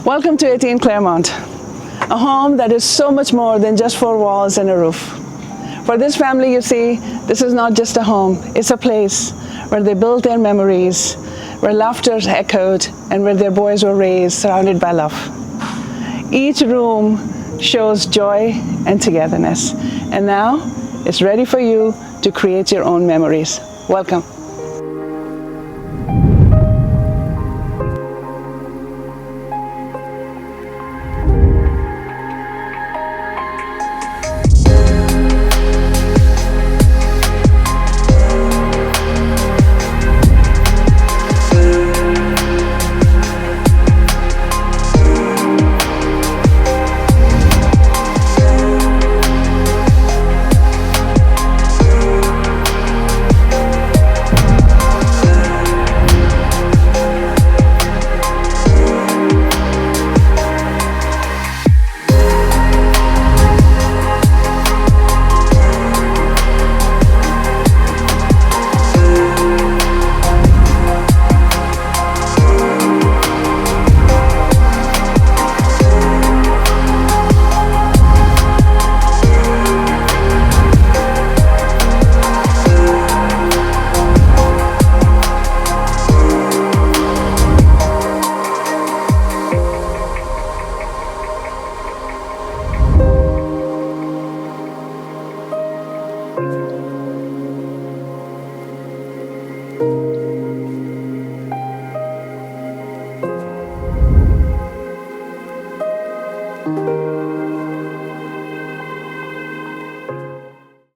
Welcome to 18 Claremont, a home that is so much more than just four walls and a roof. For this family, you see, this is not just a home, it's a place where they built their memories, where laughter echoed, and where their boys were raised, surrounded by love. Each room shows joy and togetherness, and now it's ready for you to create your own memories. Welcome.